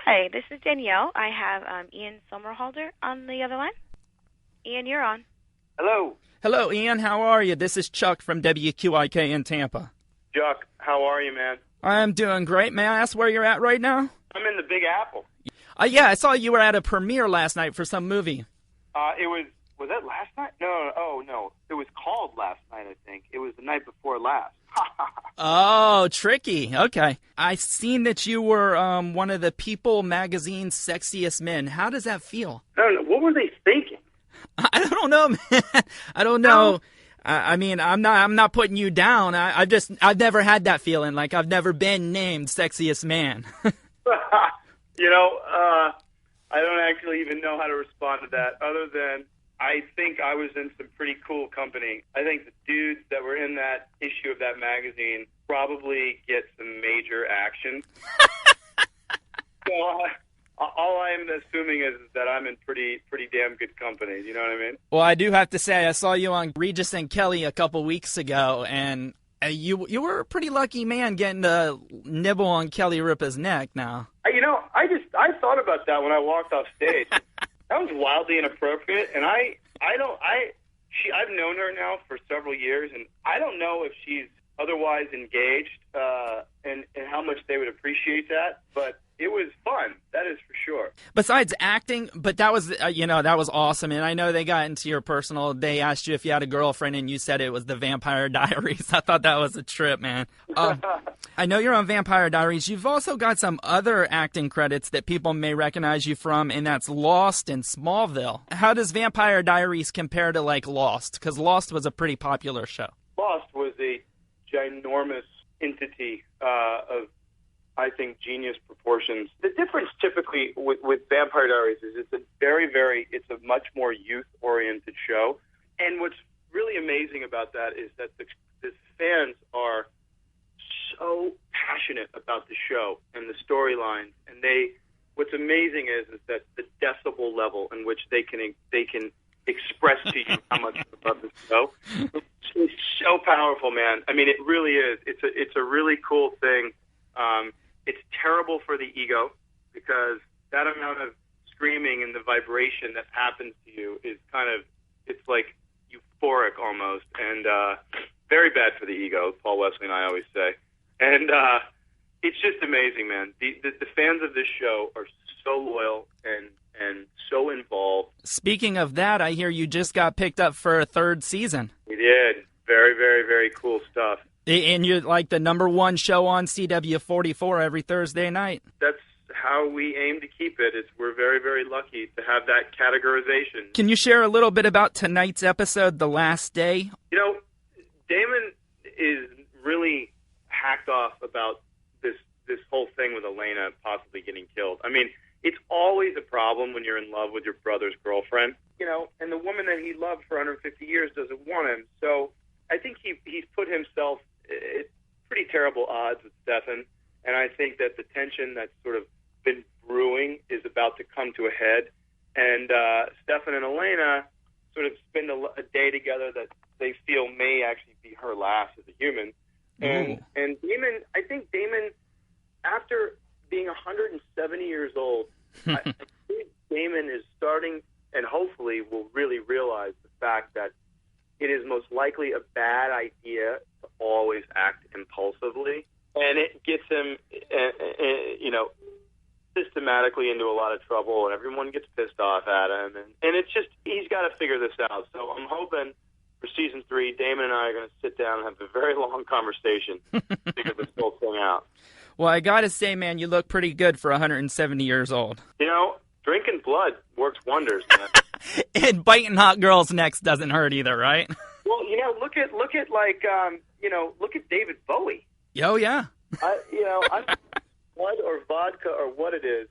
Hi, this is Danielle. I have Ian Somerhalder on the other line. Ian, you're on. Hello. Hello, Ian. How are you? This is Chuck from WQYK in Tampa. Chuck, how are you, man? I'm doing great. May I ask where you're at right now? I'm in the Big Apple. Yeah, I saw you were at a premiere last night for some movie. Was that last night? No. It was called last night, I think. It was the night before last. Oh, tricky. Okay. I seen that you were one of the People magazine's sexiest men. How does that feel? I don't know. What were they thinking? I don't know, man. I don't know. I mean, I'm not putting you down. I've never had that feeling. Like, I've never been named sexiest man. I don't actually even know how to respond to that, other than I think I was in some pretty cool company. I think the dudes that were in that issue of that magazine probably get some major action. So all I'm assuming is that I'm in pretty damn good company. You know what I mean? Well, I do have to say, I saw you on Regis and Kelly a couple weeks ago, and you were a pretty lucky man getting to nibble on Kelly Ripa's neck now. I thought about that when I walked off stage. That was wildly inappropriate, and I've known her now for several years, and I don't know if she's otherwise engaged, and how much they would appreciate that, but it was fun. That is for sure. Besides acting, but that was, that was awesome. And I know they got into your personal. They asked you if you had a girlfriend, and you said it was the Vampire Diaries. I thought that was a trip, man. I know you're on Vampire Diaries. You've also got some other acting credits that people may recognize you from, and that's Lost and Smallville. How does Vampire Diaries compare to, like, Lost? Because Lost was a pretty popular show. Lost was a ginormous entity of, I think, genius proportions. The difference typically with Vampire Diaries is it's a much more youth-oriented show. And what's really amazing about that is that the fans are so passionate about the show and the storylines. And what's amazing is that the decibel level in which they can express to you how much they love the show. It's so powerful, man. I mean, it really is. It's a really cool thing. It's terrible for the ego, because that amount of screaming and the vibration that happens to you is it's like euphoric almost, and very bad for the ego, Paul Wesley and I always say. And it's just amazing, man. The fans of this show are so loyal and so involved. Speaking of that, I hear you just got picked up for a third season. We did. Very, very, very cool stuff. And you're like the #1 show on CW44 every Thursday night. That's how we aim to keep it. We're very, very lucky to have that categorization. Can you share a little bit about tonight's episode, The Last Day? Damon is really hacked off about this whole thing with Elena possibly getting killed. I mean, it's always a problem when you're in love with your brother's girlfriend, and the woman that he loved for 150 years doesn't want him. So I think he's put himself at pretty terrible odds with Stefan, and I think that the tension that's sort of been brewing is about to come to a head. And Stefan and Elena sort of spend a day together that they feel may actually be her last as a human. And Damon, I think Damon, after being 170 years old, I think Damon is starting, and hopefully will really realize the fact that it is most likely a bad idea to always act impulsively, and it gets him, systematically into a lot of trouble, and everyone gets pissed off at him, and it's just, he's got to figure this out. So I'm hoping for season 3, Damon and I are going to sit down and have a very long conversation to figure this whole thing out. Well, I got to say, man, you look pretty good for 170 years old. Drinking blood works wonders, man. And biting hot girls' necks doesn't hurt either, right? Well, look at David Bowie. Oh, yeah. I'm blood or vodka or what it is.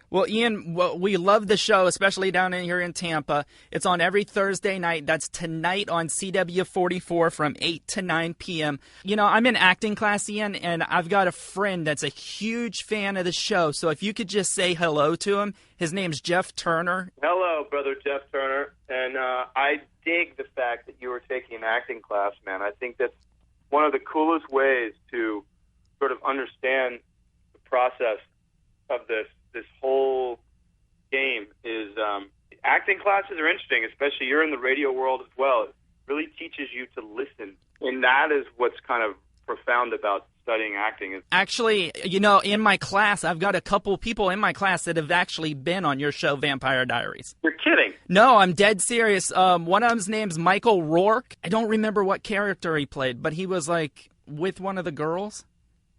Well, Ian, we love the show, especially down in here in Tampa. It's on every Thursday night. That's tonight on CW44 from 8 to 9 p.m. I'm in acting class, Ian, and I've got a friend that's a huge fan of the show. So if you could just say hello to him. His name's Jeff Turner. Hello, brother Jeff Turner. And I dig the fact that you were taking an acting class, man. I think that's one of the coolest ways to sort of understand the process of this. this whole game is acting classes are interesting, especially you're in the radio world as well. It really teaches you to listen, and that is what's kind of profound about studying acting. Actually, you know, in my class, I've got a couple people in my class that have actually been on your show, Vampire Diaries. You're kidding. No, I'm dead serious. One of them's name's Michael Rourke. I don't remember what character he played, but he was like with one of the girls.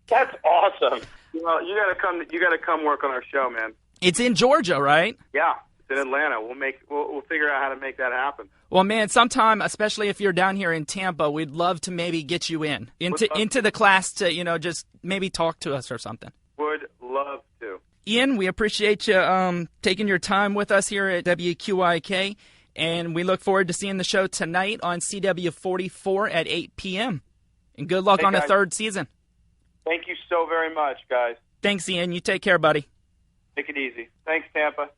That's awesome. Well, you gotta come work on our show, man. It's in Georgia, right? Yeah, it's in Atlanta. We'll figure out how to make that happen. Well, man, sometime, especially if you're down here in Tampa, we'd love to maybe get you into the class to, you know, just maybe talk to us or something. Would love to. Ian, we appreciate you taking your time with us here at WQYK, and we look forward to seeing the show tonight on CW44 at 8 p.m. And good luck on the third season. Thank you so very much, guys. Thanks, Ian. You take care, buddy. Take it easy. Thanks, Tampa.